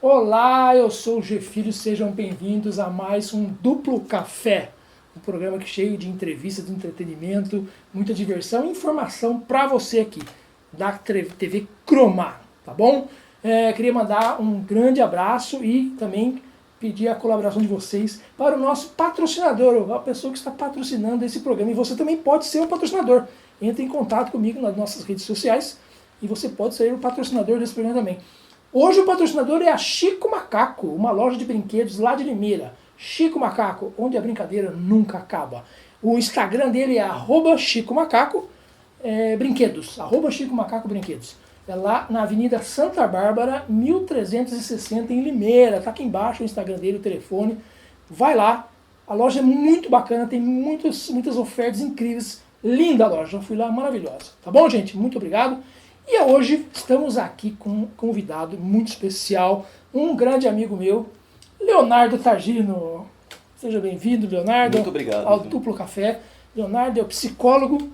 Olá, eu sou o G Filho, sejam bem-vindos a mais um Duplo Café, um programa cheio de entrevistas, de entretenimento, muita diversão e informação para você aqui, da TV Croma, tá bom? Queria mandar um grande abraço e também pedir a colaboração de vocês para o nosso patrocinador, a pessoa que está patrocinando esse programa, e você também pode ser um patrocinador. Entre em contato comigo nas nossas redes sociais e você pode ser o patrocinador desse programa também. Hoje o patrocinador é a Chico Macaco, uma loja de brinquedos lá de Limeira. Chico Macaco, onde a brincadeira nunca acaba. O Instagram dele é @chicomacaco brinquedos, @Chico Macaco Brinquedos. É lá na Avenida Santa Bárbara, 1360 em Limeira. Tá aqui embaixo o Instagram dele, o telefone. Vai lá, a loja é muito bacana, tem muitas ofertas incríveis. Linda a loja, já fui lá, maravilhosa. Tá bom, gente? Muito obrigado. E hoje estamos aqui com um convidado muito especial, um grande amigo meu, Leonardo Targino. Seja bem-vindo, Leonardo. Muito obrigado. Ao Duplo Café. Leonardo é psicólogo,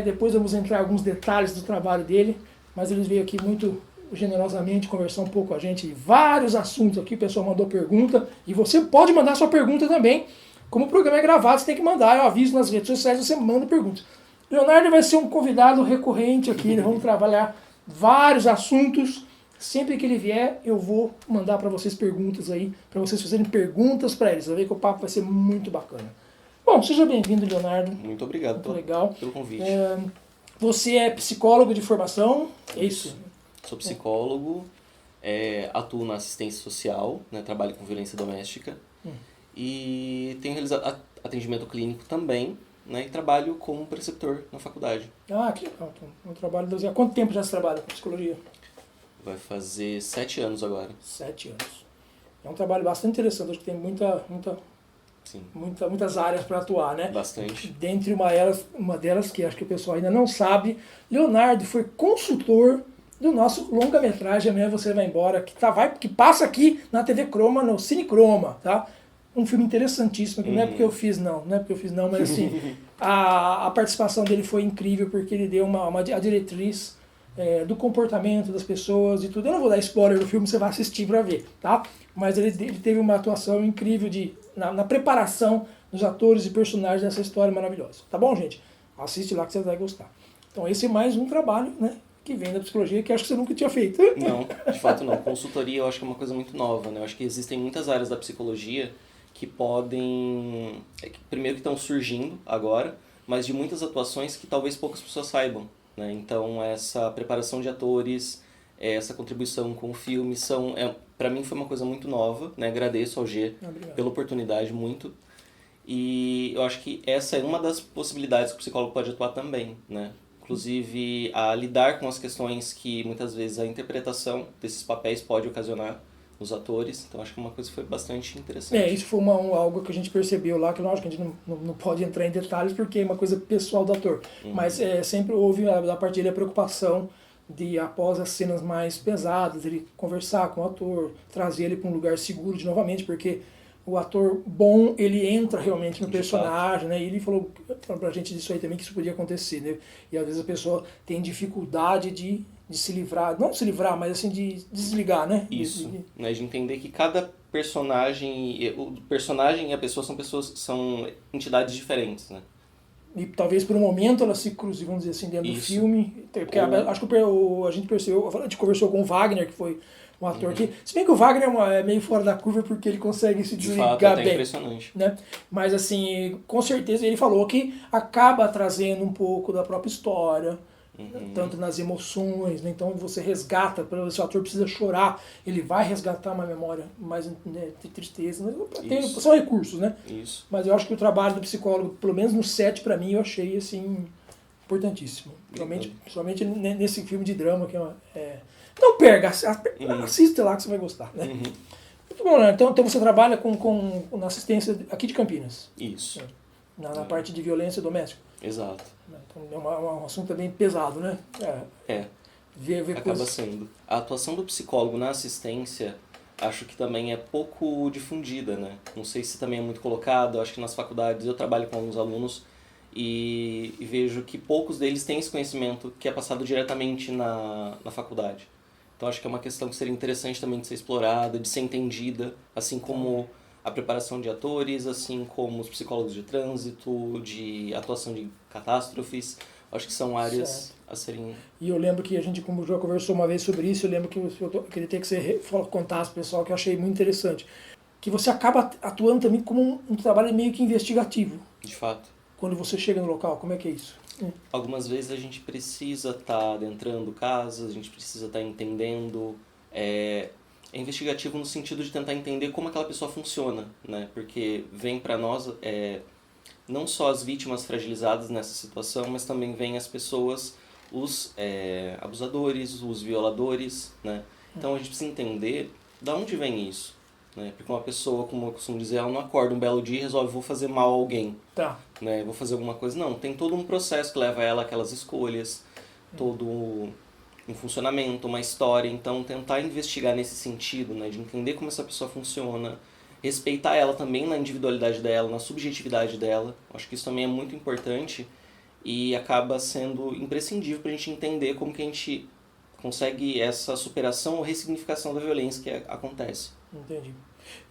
depois vamos entrar em alguns detalhes do trabalho dele, mas ele veio aqui muito generosamente conversar um pouco com a gente de vários assuntos aqui. O pessoal mandou pergunta e você pode mandar sua pergunta também. Como o programa é gravado, você tem que mandar, eu aviso nas redes sociais, você manda perguntas. Leonardo vai ser um convidado recorrente aqui, nós vamos trabalhar vários assuntos. Sempre que ele vier, eu vou mandar para vocês perguntas aí, para vocês fazerem perguntas para ele. Você vai ver que o papo vai ser muito bacana. Bom, seja bem-vindo, Leonardo. Muito obrigado pelo convite. Você é psicólogo de formação, é isso? Sou psicólogo, atuo na assistência social, né, trabalho com violência doméstica e tenho realizado atendimento clínico também. Né, e trabalho como preceptor na faculdade. Ah, que legal. Um trabalho. Há quanto tempo já você trabalha com psicologia? Vai fazer 7 anos agora. 7 anos. É um trabalho bastante interessante, acho que tem muitas áreas para atuar, né? Bastante. Dentre uma delas que acho que o pessoal ainda não sabe, Leonardo foi consultor do nosso longa-metragem Amanhã Você Vai Embora, que passa aqui na TV Croma, no Cine Croma, tá? Um filme interessantíssimo, que não é porque eu fiz não, mas assim, a participação dele foi incrível, porque ele deu a diretriz do comportamento das pessoas e tudo. Eu não vou dar spoiler do filme, você vai assistir para ver, tá? Mas ele teve uma atuação incrível na preparação dos atores e personagens dessa história maravilhosa. Tá bom, gente? Assiste lá que você vai gostar. Então esse é mais um trabalho, né, que vem da psicologia, que acho que você nunca tinha feito. Não, de fato não. Consultoria eu acho que é uma coisa muito nova, né? Eu acho que existem muitas áreas da psicologia que podem, primeiro que estão surgindo agora, mas de muitas atuações que talvez poucas pessoas saibam, né? Então essa preparação de atores, essa contribuição com o filme, para mim foi uma coisa muito nova, né? Agradeço ao G pela oportunidade muito, e eu acho que essa é uma das possibilidades que o psicólogo pode atuar também, né? Inclusive a lidar com as questões que muitas vezes a interpretação desses papéis pode ocasionar os atores, então acho que uma coisa foi bastante interessante. Isso foi algo que a gente percebeu lá, que lógico que a gente não pode entrar em detalhes porque é uma coisa pessoal do ator, mas sempre houve da parte dele a preocupação de, após as cenas mais pesadas, ele conversar com o ator, trazer ele para um lugar seguro novamente, porque o ator bom, ele entra realmente no personagem, né? E ele falou pra gente disso aí também, que isso podia acontecer, né? E às vezes a pessoa tem dificuldade de se livrar, não se livrar, mas assim, de desligar, né? Isso, né? De entender que cada personagem, o personagem e a pessoa são entidades diferentes, né? E talvez por um momento elas se cruzem, vamos dizer assim, dentro do filme. Porque acho que a gente percebeu, a gente conversou com o Wagner, que foi um ator que... Se bem que o Wagner é meio fora da curva porque ele consegue se desligar de fato, bem. Impressionante. Né? Mas assim, com certeza ele falou que acaba trazendo um pouco da própria história, tanto nas emoções, né? Então você resgata, se o ator precisa chorar, ele vai resgatar uma memória mais, né, de tristeza. São recursos, né? Isso. Mas eu acho que o trabalho do psicólogo, pelo menos no set, pra mim, eu achei assim, importantíssimo. Principalmente nesse filme de drama que não perca, assista lá que você vai gostar, né? Muito bom, né? Então você trabalha na assistência aqui de Campinas. Isso. Na parte de violência doméstica. Exato. Então é um assunto bem pesado, né? Acaba sendo. A atuação do psicólogo na assistência, acho que também é pouco difundida, né? Não sei se também é muito colocado, acho que nas faculdades eu trabalho com alguns alunos e vejo que poucos deles têm esse conhecimento que é passado diretamente na faculdade. Então acho que é uma questão que seria interessante também de ser explorada, de ser entendida, assim como a preparação de atores, assim como os psicólogos de trânsito, de atuação de catástrofes. Acho que são áreas Certo. a serem... E eu lembro que a gente, como já conversou uma vez sobre isso, eu lembro que eu queria ter que você contasse pro pessoal, que eu achei muito interessante. Que você acaba atuando também como um trabalho meio que investigativo. De fato. Quando você chega no local, como é que é isso? Algumas vezes a gente precisa estar adentrando casas, a gente precisa estar entendendo. É investigativo no sentido de tentar entender como aquela pessoa funciona, né? Porque vem para nós não só as vítimas fragilizadas nessa situação, mas também vem as pessoas, os abusadores, os violadores, né? Então a gente precisa entender de onde vem isso, né? Porque uma pessoa, como eu costumo dizer, ela não acorda um belo dia e resolve, vou fazer mal a alguém, Tá. né? Vou fazer alguma coisa. Não, tem todo um processo que leva ela àquelas escolhas, todo um funcionamento, uma história. Então tentar investigar nesse sentido, né? De entender como essa pessoa funciona, respeitar ela também na individualidade dela, na subjetividade dela. Acho que isso também é muito importante e acaba sendo imprescindível para a gente entender como que a gente consegue essa superação ou ressignificação da violência que acontece. Entendi.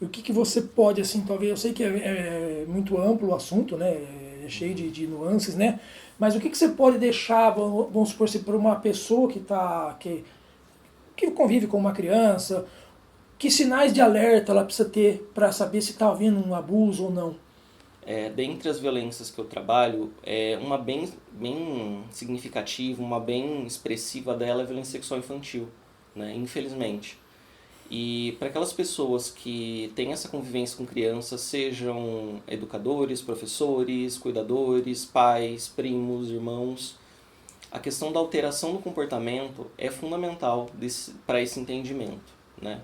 E o que você pode, assim, talvez, eu sei que é muito amplo o assunto, né? É cheio de nuances, né? Mas o que você pode deixar, vamos supor, se para uma pessoa que convive com uma criança, que sinais de alerta ela precisa ter para saber se está havendo um abuso ou não? Dentre as violências que eu trabalho, uma bem significativa, uma bem expressiva dela é a violência sexual infantil, né? Infelizmente. E para aquelas pessoas que têm essa convivência com crianças, sejam educadores, professores, cuidadores, pais, primos, irmãos, a questão da alteração do comportamento é fundamental para esse entendimento, né?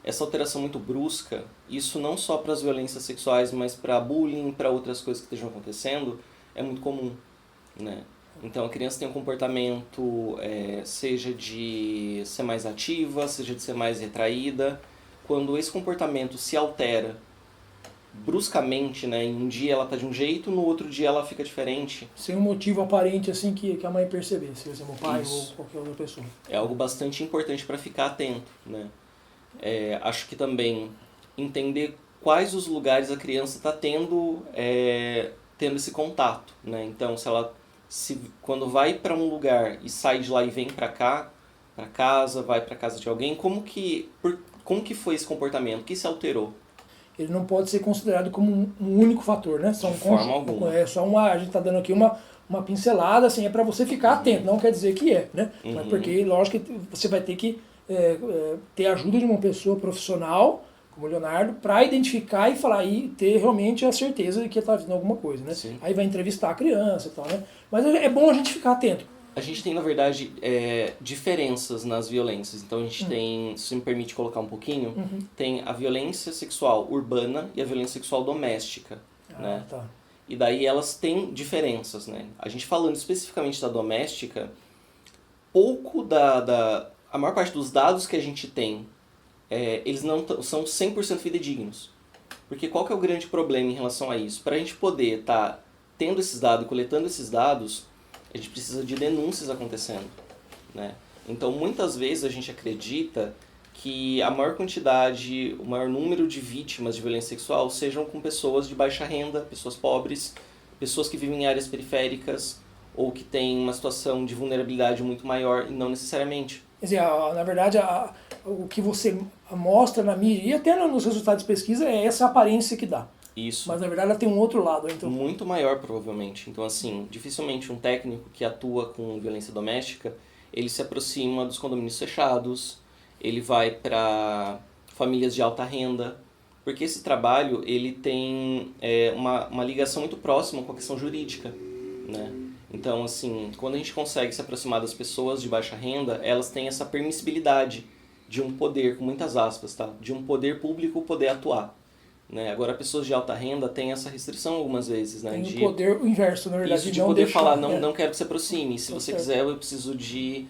Essa alteração muito brusca, isso não só para as violências sexuais, mas para bullying, para outras coisas que estejam acontecendo, é muito comum, né? Então a criança tem um comportamento, seja de ser mais ativa, seja de ser mais retraída. Quando esse comportamento se altera bruscamente, né, em um dia ela está de um jeito, no outro dia ela fica diferente. Sem um motivo aparente assim que a mãe percebesse, seja o pai Isso. ou qualquer outra pessoa. É algo bastante importante para ficar atento, né? Acho que também entender quais os lugares a criança está tendo esse contato, né? Então, quando vai para um lugar e sai de lá e vem para cá, para casa, vai para casa de alguém, como que foi esse comportamento? O que se alterou? Ele não pode ser considerado como um único fator, né? De forma alguma. A gente está dando aqui uma pincelada, assim, é para você ficar atento, não quer dizer que né? Mas porque, lógico, que você vai ter que ter a ajuda de uma pessoa profissional, como o Leonardo, para identificar e falar e ter realmente a certeza de que está fazendo alguma coisa, né? Sim. Aí vai entrevistar a criança e tal, né? Mas é bom a gente ficar atento. A gente tem, na verdade, diferenças nas violências. Então a gente tem, se me permite colocar um pouquinho, tem a violência sexual urbana e a violência sexual doméstica, né? Tá. E daí elas têm diferenças, né? A gente falando especificamente da doméstica, a maior parte dos dados que a gente tem, eles não são 100% fidedignos. Porque qual que é o grande problema em relação a isso? Para a gente poder estar tendo esses dados, coletando esses dados, a gente precisa de denúncias acontecendo, né? Então, muitas vezes a gente acredita que a maior quantidade, o maior número de vítimas de violência sexual sejam com pessoas de baixa renda, pessoas pobres, pessoas que vivem em áreas periféricas ou que têm uma situação de vulnerabilidade muito maior, e não necessariamente. Quer dizer, na verdade, o que você mostra na mídia e até nos resultados de pesquisa é essa aparência que dá. Isso. Mas na verdade ela tem um outro lado. Então... Muito maior, provavelmente. Então, assim, dificilmente um técnico que atua com violência doméstica, ele se aproxima dos condomínios fechados, ele vai para famílias de alta renda, porque esse trabalho ele tem uma ligação muito próxima com a questão jurídica, né? Então, assim, quando a gente consegue se aproximar das pessoas de baixa renda, elas têm essa permissibilidade de um poder, com muitas aspas, tá? De um poder público poder atuar, né? Agora, pessoas de alta renda têm essa restrição algumas vezes, né? Tem o poder o inverso, na verdade. Isso, de poder falar, não quero que se aproxime. Se você quiser, eu preciso de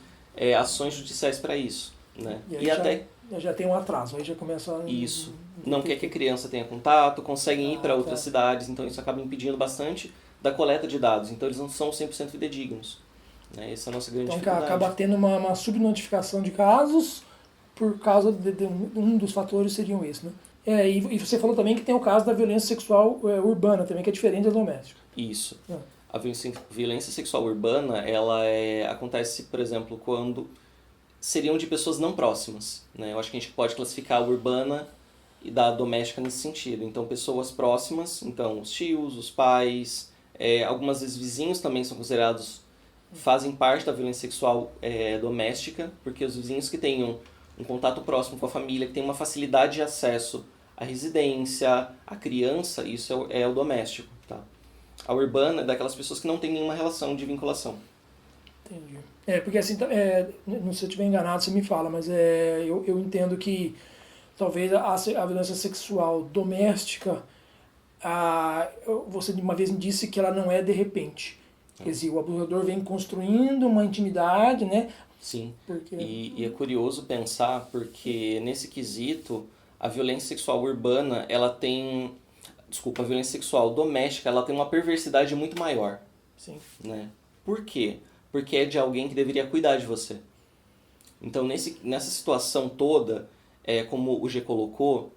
ações judiciais para isso, né? E até já tem um atraso, aí já começa a... Isso. Não quer que a criança tenha contato, conseguem ir para outras cidades, então isso acaba impedindo bastante da coleta de dados. Então eles não são 100% fidedignos, né? Essa é a nossa grande dificuldade. Acaba tendo uma subnotificação de casos por causa de um dos fatores seriam esse, né? E você falou também que tem o caso da violência sexual urbana também, que é diferente da doméstica. Isso. A violência sexual urbana, ela acontece, por exemplo, quando seriam de pessoas não próximas, né? Eu acho que a gente pode classificar a urbana e da doméstica nesse sentido. Então, pessoas próximas, então os tios, os pais, algumas vezes vizinhos também são considerados, fazem parte da violência sexual doméstica, porque os vizinhos que tenham um contato próximo com a família, que tem uma facilidade de acesso à residência, à criança, isso é o doméstico, tá? A urbana é daquelas pessoas que não têm nenhuma relação de vinculação. Entendi. Porque assim, se eu estiver enganado, você me fala, mas eu entendo que talvez a violência sexual doméstica, você uma vez me disse que ela não é de repente. Quer dizer, o abusador vem construindo uma intimidade, né? Sim, e é curioso pensar porque nesse quesito a violência sexual urbana, a violência sexual doméstica, ela tem uma perversidade muito maior. Sim. Né? Por quê? Porque é de alguém que deveria cuidar de você. Então nessa situação toda, como o G colocou,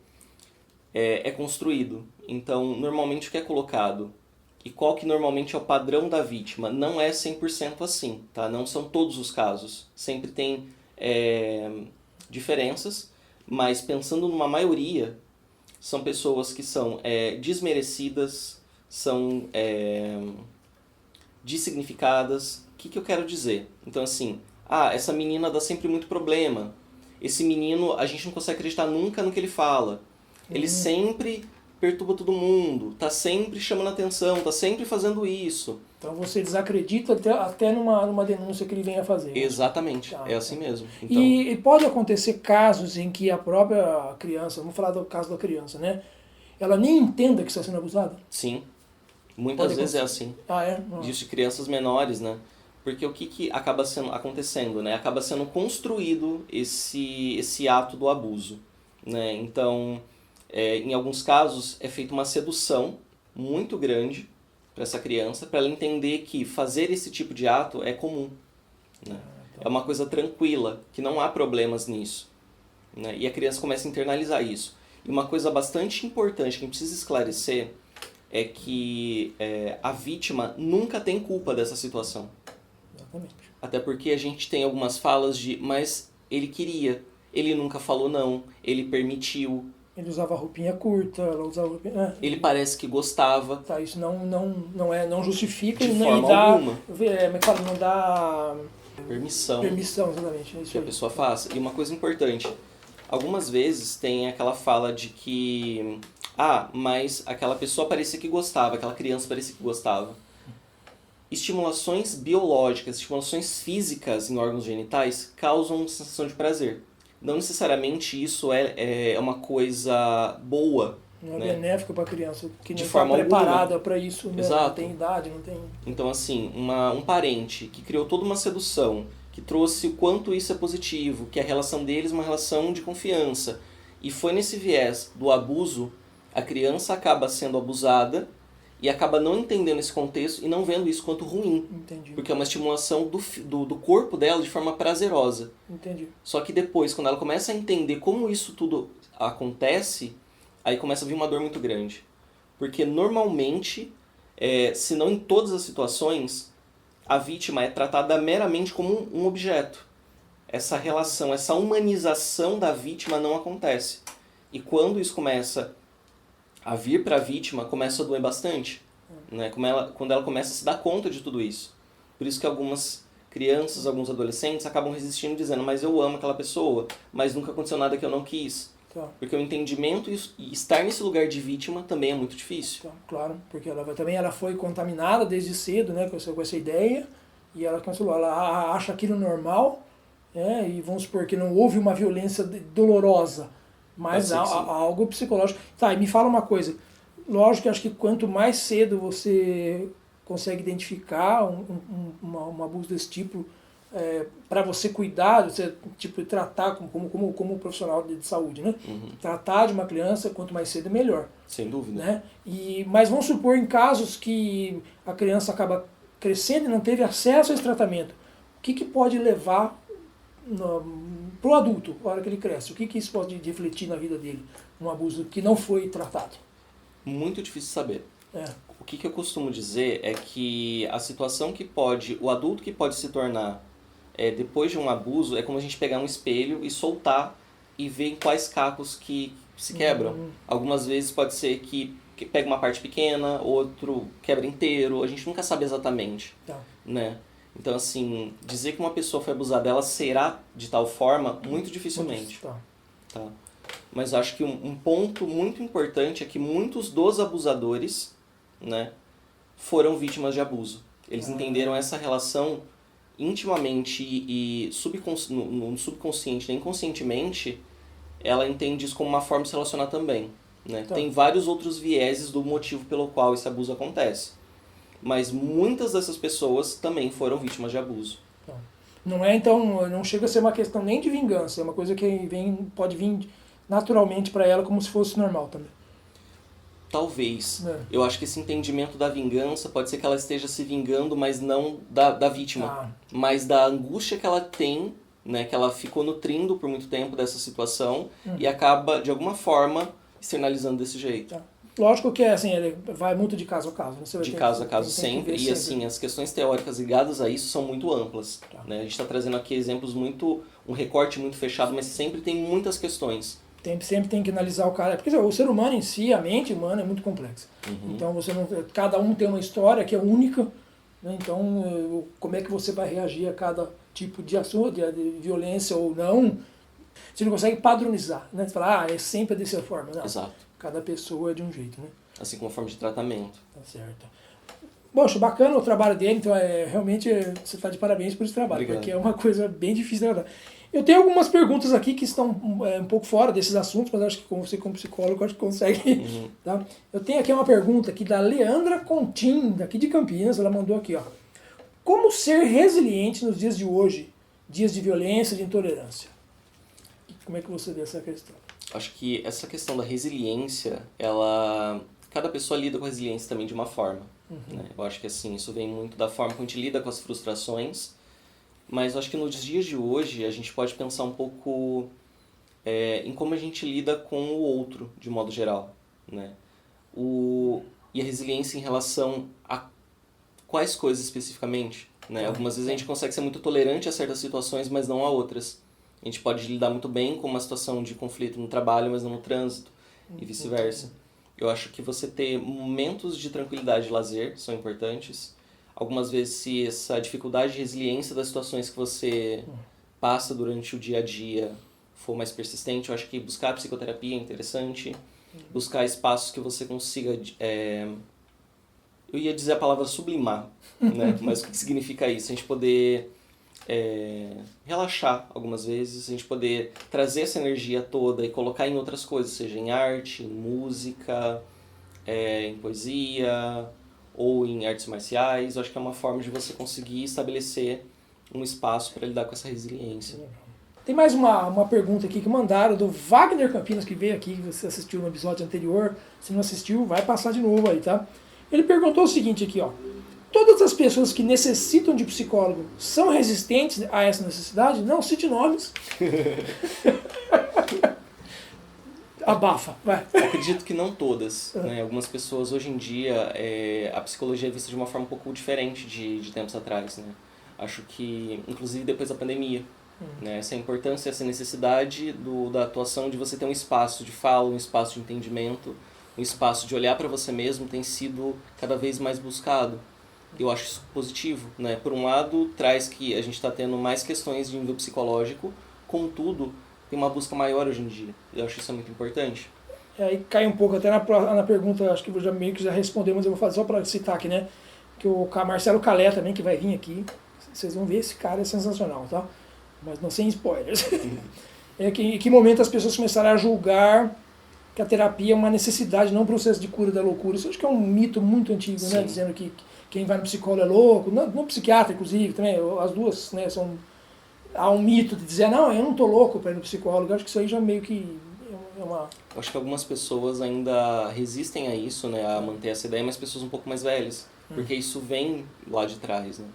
é construído. Então normalmente o que é colocado? E qual que normalmente é o padrão da vítima? Não é 100% assim, tá? Não são todos os casos. Sempre tem diferenças, mas pensando numa maioria, são pessoas que são desmerecidas, são dessignificadas. O que eu quero dizer? Então assim, essa menina dá sempre muito problema. Esse menino, a gente não consegue acreditar nunca no que ele fala. Ele sempre perturba todo mundo, tá sempre chamando atenção, tá sempre fazendo isso. Então você desacredita até numa denúncia que ele venha fazer. Exatamente, assim mesmo. Então, e pode acontecer casos em que a própria criança, vamos falar do caso da criança, né? Ela nem entenda que está sendo abusada? Sim, muitas vezes é assim. Disso de crianças menores, né? Porque o que acaba acontecendo, né? Acaba sendo construído esse ato do abuso, né? Então, em alguns casos é feita uma sedução muito grande para essa criança, para ela entender que fazer esse tipo de ato é comum, né? É uma coisa tranquila, que não há problemas nisso, né? E a criança começa a internalizar isso. E uma coisa bastante importante que a gente precisa esclarecer é que a vítima nunca tem culpa dessa situação. Exatamente. Até porque a gente tem algumas falas mas ele queria, ele nunca falou não, ele permitiu. Ele usava roupinha curta, ela usava roupinha... Ele parece que gostava. Tá, isso não justifica de e forma dá, alguma. Não dá Permissão, exatamente. É isso que a pessoa faça. E uma coisa importante, algumas vezes tem aquela fala de que mas aquela pessoa parecia que gostava, aquela criança parecia que gostava. Estimulações biológicas, estimulações físicas em órgãos genitais causam uma sensação de prazer. Não necessariamente isso é uma coisa boa. Não é né? benéfico para a criança, que não está preparada para isso, né? Exato. Não tem idade, não tem... Então, assim, um parente que criou toda uma sedução, que trouxe o quanto isso é positivo, que a relação deles é uma relação de confiança, e foi nesse viés do abuso, a criança acaba sendo abusada e acaba não entendendo esse contexto e não vendo isso quanto ruim. Entendi. Porque é uma estimulação do corpo dela de forma prazerosa. Entendi. Só que depois, quando ela começa a entender como isso tudo acontece, aí começa a vir uma dor muito grande. Porque normalmente, se não em todas as situações, a vítima é tratada meramente como um objeto. Essa relação, essa humanização da vítima não acontece. E quando isso começa a vir para a vítima, começa a doer bastante. Né? Quando ela começa a se dar conta de tudo isso. Por isso que algumas crianças, alguns adolescentes acabam resistindo dizendo, mas eu amo aquela pessoa, mas nunca aconteceu nada que eu não quis. Tá. Porque o entendimento e estar nesse lugar de vítima também é muito difícil. Tá, claro, porque ela foi contaminada desde cedo, né, com essa ideia, e ela acha aquilo normal, e vamos supor que não houve uma violência dolorosa, mas há algo psicológico. Tá, e me fala uma coisa, lógico que acho que quanto mais cedo você consegue identificar um abuso desse tipo, para você cuidar, você tratar como profissional de saúde, né? Uhum. Tratar de uma criança, quanto mais cedo, melhor. Sem dúvida. Né? Mas vamos supor em casos que a criança acaba crescendo e não teve acesso a esse tratamento. O que pode levar pro adulto, na hora que ele cresce, o que isso pode refletir na vida dele? Um abuso que não foi tratado. Muito difícil saber. É. O que eu costumo dizer é que a situação que pode, o adulto que pode se tornar depois de um abuso, é como a gente pegar um espelho e soltar e ver em quais cacos que se quebram. Algumas vezes pode ser que pega uma parte pequena, outro quebra inteiro, a gente nunca sabe exatamente, Tá. né? Então, assim, dizer que uma pessoa foi abusada, ela será de tal forma, muito dificilmente. Tá? Mas eu acho que um ponto muito importante é que muitos dos abusadores, né, foram vítimas de abuso. Eles entenderam essa relação intimamente e no subconsciente, nem inconscientemente, ela entende isso como uma forma de se relacionar também. Né? Tá. Tem vários outros vieses do motivo pelo qual esse abuso acontece. Mas muitas dessas pessoas também foram vítimas de abuso. Tá. Não é, então, não chega a ser uma questão nem de vingança, é uma coisa que pode vir naturalmente para ela como se fosse normal também. Talvez. Eu acho que esse entendimento da vingança pode ser que ela esteja se vingando, mas não da vítima. Mas da angústia que ela tem, né, que ela ficou nutrindo por muito tempo dessa situação e acaba, de alguma forma, externalizando desse jeito. Tá. Lógico que assim, ele vai muito de caso a caso. Né? Você vai de caso a caso sempre. E assim, as questões teóricas ligadas a isso são muito amplas. Tá. Né? A gente está trazendo aqui exemplos um recorte muito fechado, mas sempre tem muitas questões. Sempre tem que analisar o cara. Porque o ser humano em si, a mente humana é muito complexa. Então cada um tem uma história que é única. Né? Então como é que você vai reagir a cada tipo de assunto, de violência ou não? Você não consegue padronizar. Né? Você fala, é sempre dessa forma. Não. Exato. Cada pessoa é de um jeito. Né? Assim como a forma de tratamento. Tá certo. Poxa, bacana o trabalho dele. Então realmente você está de parabéns por esse trabalho. Obrigado. Porque é uma coisa bem difícil de tratar. Eu tenho algumas perguntas aqui que estão um pouco fora desses assuntos, mas acho que você como psicólogo acho que consegue. Tá? Eu tenho aqui uma pergunta aqui da Leandra Contim, daqui de Campinas, ela mandou aqui, ó. Como ser resiliente nos dias de hoje, dias de violência, de intolerância? Como é que você vê essa questão? Acho que essa questão da resiliência, cada pessoa lida com a resiliência também de uma forma. Né? Eu acho que assim, isso vem muito da forma como a gente lida com as frustrações. Mas eu acho que nos dias de hoje a gente pode pensar um pouco em como a gente lida com o outro, de modo geral. Né? E a resiliência em relação a quais coisas especificamente. Né? Algumas vezes a gente consegue ser muito tolerante a certas situações, mas não a outras. A gente pode lidar muito bem com uma situação de conflito no trabalho, mas não no trânsito, e vice-versa. Eu acho que você ter momentos de tranquilidade e lazer são importantes. Algumas vezes, se essa dificuldade de resiliência das situações que você passa durante o dia a dia for mais persistente, eu acho que buscar psicoterapia é interessante. Buscar espaços que você consiga... eu ia dizer a palavra sublimar, né? Mas o que significa isso? A gente poder relaxar algumas vezes, a gente poder trazer essa energia toda e colocar em outras coisas, seja em arte, em música, em poesia... ou em artes marciais. Eu acho que é uma forma de você conseguir estabelecer um espaço para lidar com essa resiliência. Tem mais uma pergunta aqui que mandaram do Wagner Campinas, que veio aqui, você assistiu no episódio anterior. Se não assistiu, vai passar de novo aí, tá? Ele perguntou o seguinte aqui, ó. Todas as pessoas que necessitam de psicólogo são resistentes a essa necessidade? Não, cite nomes. Abafa, vai. Acredito que não todas. Né? Algumas pessoas, hoje em dia, a psicologia é vista de uma forma um pouco diferente de tempos atrás. Né? Acho que, inclusive depois da pandemia, né? Essa importância, essa necessidade da atuação, de você ter um espaço de fala, um espaço de entendimento, um espaço de olhar para você mesmo tem sido cada vez mais buscado. Eu acho isso positivo. Né? Por um lado, traz que a gente está tendo mais questões de nível psicológico, contudo, tem uma busca maior hoje em dia. Eu acho isso muito importante. Aí cai um pouco até na pergunta, acho que eu já meio que já respondeu, mas eu vou fazer só para citar aqui, né? Que o Marcelo Calé também, que vai vir aqui, vocês vão ver, esse cara é sensacional, tá? Mas não sem spoilers. Em que momento as pessoas começaram a julgar que a terapia é uma necessidade, não um processo de cura da loucura. Isso acho que é um mito muito antigo, né? Dizendo que quem vai no psicólogo é louco, no psiquiatra, inclusive, também, as duas, né, são... Há um mito de dizer, não, eu não tô louco para ir no psicólogo. Eu acho que isso aí já meio que é uma... Eu acho que algumas pessoas ainda resistem a isso, né, a manter essa ideia, mas pessoas um pouco mais velhas, porque isso vem lá de trás, né.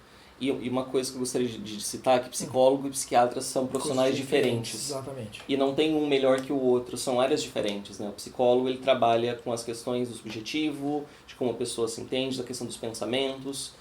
E uma coisa que eu gostaria de citar é que psicólogo e psiquiatra são profissionais diferentes. Exatamente. E não tem um melhor que o outro, são áreas diferentes, né? O psicólogo, ele trabalha com as questões do subjetivo, de como a pessoa se entende, da questão dos pensamentos,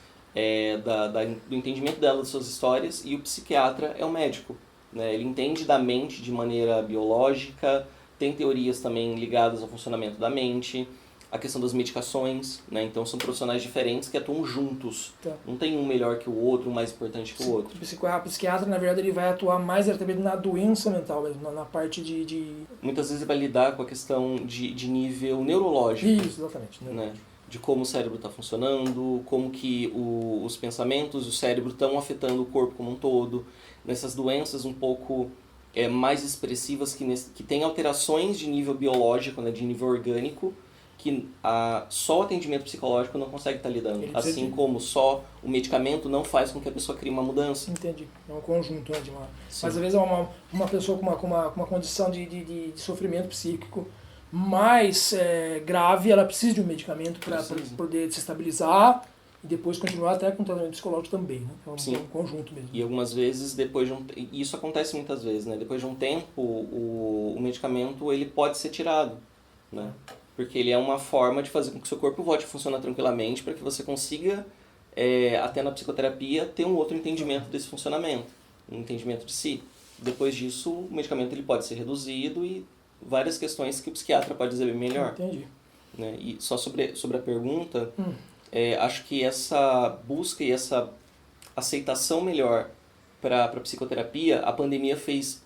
do entendimento dela, das suas histórias, e o psiquiatra é o médico, né? Ele entende da mente de maneira biológica, tem teorias também ligadas ao funcionamento da mente, a questão das medicações, né? Então são profissionais diferentes que atuam juntos. Tá. Não tem um melhor que o outro, um mais importante que o outro. O psiquiatra, na verdade, ele vai atuar mais diretamente na doença mental, na parte de... Muitas vezes ele vai lidar com a questão de nível neurológico. Isso, exatamente. Né? De como o cérebro está funcionando, como que os pensamentos e o cérebro estão afetando o corpo como um todo. Nessas doenças um pouco mais expressivas, que têm alterações de nível biológico, né? De nível orgânico, que só o atendimento psicológico não consegue estar lidando. Assim como só o medicamento não faz com que a pessoa crie uma mudança. Entendi. É um conjunto, né? Mas às vezes é uma pessoa com uma condição de sofrimento psíquico mais grave, ela precisa de um medicamento para poder se estabilizar e depois continuar até com tratamento psicológico também, né? Então é um conjunto mesmo. E algumas vezes, isso acontece muitas vezes, né? Depois de um tempo, o medicamento ele pode ser tirado, né? Porque ele é uma forma de fazer com que o seu corpo volte a funcionar tranquilamente para que você consiga, até na psicoterapia, ter um outro entendimento desse funcionamento, um entendimento de si. Depois disso, o medicamento ele pode ser reduzido e várias questões que o psiquiatra pode dizer bem melhor. Entendi. Né? E só sobre a pergunta, acho que essa busca e essa aceitação melhor para a psicoterapia, a pandemia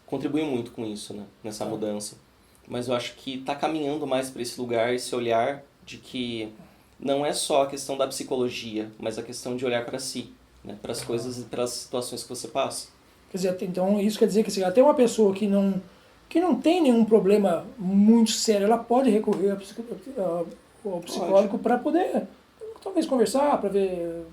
contribuiu muito com isso, né? Nessa mudança. Mas eu acho que está caminhando mais para esse lugar, esse olhar de que não é só a questão da psicologia, mas a questão de olhar para si, né? Para as coisas e para as situações que você passa. Quer dizer, então isso quer dizer que até uma pessoa que não tem nenhum problema muito sério, ela pode recorrer ao psicólogo para poder talvez conversar, para ver...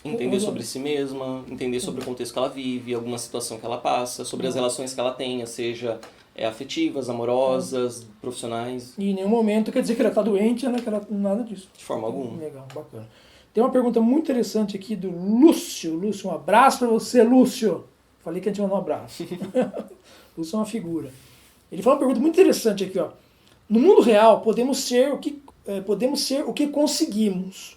Entender sobre si mesma, entender sobre o contexto que ela vive, alguma situação que ela passa, sobre as relações que ela tenha, seja afetivas, amorosas, profissionais. E em nenhum momento quer dizer que ela está doente, né? Que ela, nada disso. De forma alguma. Legal, bacana. Tem uma pergunta muito interessante aqui do Lúcio. Lúcio, um abraço para você, Lúcio. Falei que a gente mandou um abraço. Lúcio é uma figura. Ele fala uma pergunta muito interessante aqui, ó. No mundo real, podemos ser o que conseguimos.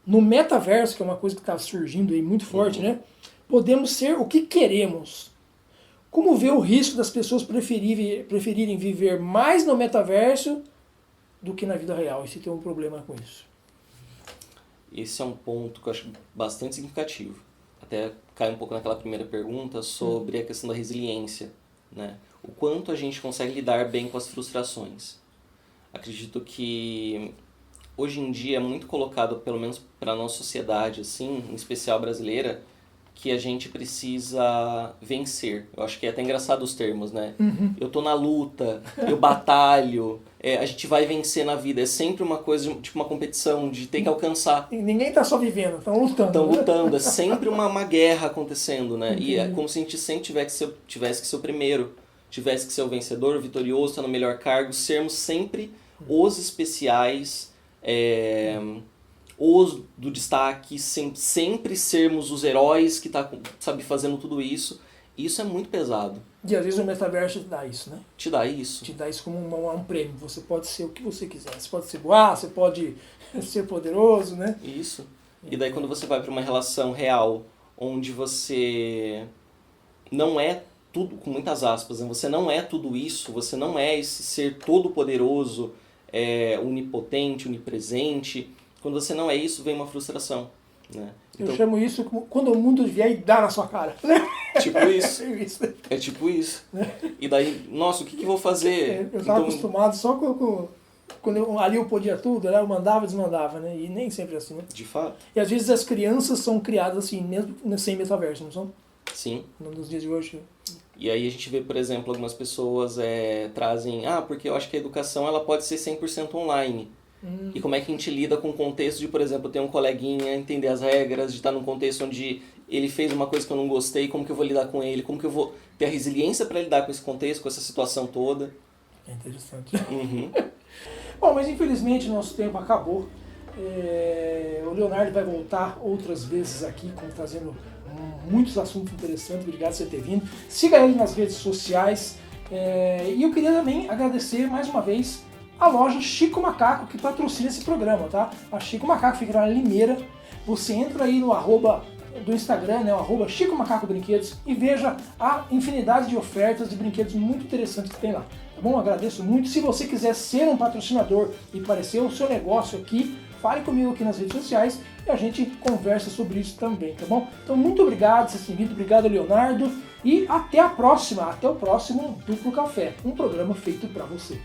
No metaverso, que é uma coisa que está surgindo aí muito forte, né? Podemos ser o que queremos. Como vê o risco das pessoas preferirem viver mais no metaverso do que na vida real? E se tem um problema com isso? Esse é um ponto que eu acho bastante significativo. Até cai um pouco naquela primeira pergunta sobre a questão da resiliência, né? O quanto a gente consegue lidar bem com as frustrações. Acredito que hoje em dia é muito colocado, pelo menos para a nossa sociedade, assim, em especial brasileira, que a gente precisa vencer. Eu acho que é até engraçado os termos, né? Eu tô na luta, eu batalho, a gente vai vencer na vida. É sempre uma coisa, tipo uma competição, de ter que alcançar. Ninguém tá só vivendo, estão lutando. Estão lutando, é sempre uma guerra acontecendo, né? E é como se a gente sempre tivesse que ser o primeiro, tivesse que ser o vencedor, o vitorioso, estar no melhor cargo, sermos sempre os especiais, os do destaque, sempre sermos os heróis que tá, sabe, fazendo tudo isso. Isso é muito pesado. E às vezes o metaverso te dá isso, né? Te dá isso. Te dá isso como um prêmio. Você pode ser o que você quiser. Você pode ser boa, você pode ser poderoso, né? Isso. E daí quando você vai para uma relação real, onde você não é tudo, com muitas aspas, né? Você não é tudo isso, você não é esse ser todo poderoso, onipotente, onipresente. Quando você não é isso, vem uma frustração, né? Então, eu chamo isso como quando o mundo vier e dá na sua cara. Tipo isso. É tipo isso. E daí, nossa, o que eu vou fazer? Eu estava acostumado só quando ali eu podia tudo, né? Eu mandava e desmandava, né? E nem sempre é assim, né? De fato. E às vezes as crianças são criadas assim, mesmo sem metaverso, não são? Sim. Nos dias de hoje. E aí a gente vê, por exemplo, algumas pessoas trazem, porque eu acho que a educação ela pode ser 100% online. E como é que a gente lida com o contexto de, por exemplo, ter um coleguinha, entender as regras, de estar num contexto onde ele fez uma coisa que eu não gostei, como que eu vou lidar com ele, como que eu vou ter a resiliência para lidar com esse contexto, com essa situação toda. É interessante. Bom, mas infelizmente nosso tempo acabou. O Leonardo vai voltar outras vezes aqui, trazendo muitos assuntos interessantes. Obrigado por você ter vindo. Siga ele nas redes sociais. E eu queria também agradecer mais uma vez a loja Chico Macaco, que patrocina esse programa, tá? A Chico Macaco fica lá em Limeira. Você entra aí no arroba do Instagram, né, o arroba Chico Macaco Brinquedos, e veja a infinidade de ofertas de brinquedos muito interessantes que tem lá. Tá bom? Agradeço muito. Se você quiser ser um patrocinador e parecer o seu negócio aqui, fale comigo aqui nas redes sociais e a gente conversa sobre isso também, tá bom? Então, muito obrigado por ter vindo, obrigado, Leonardo, e até a próxima, até o próximo Duplo Café, um programa feito para você.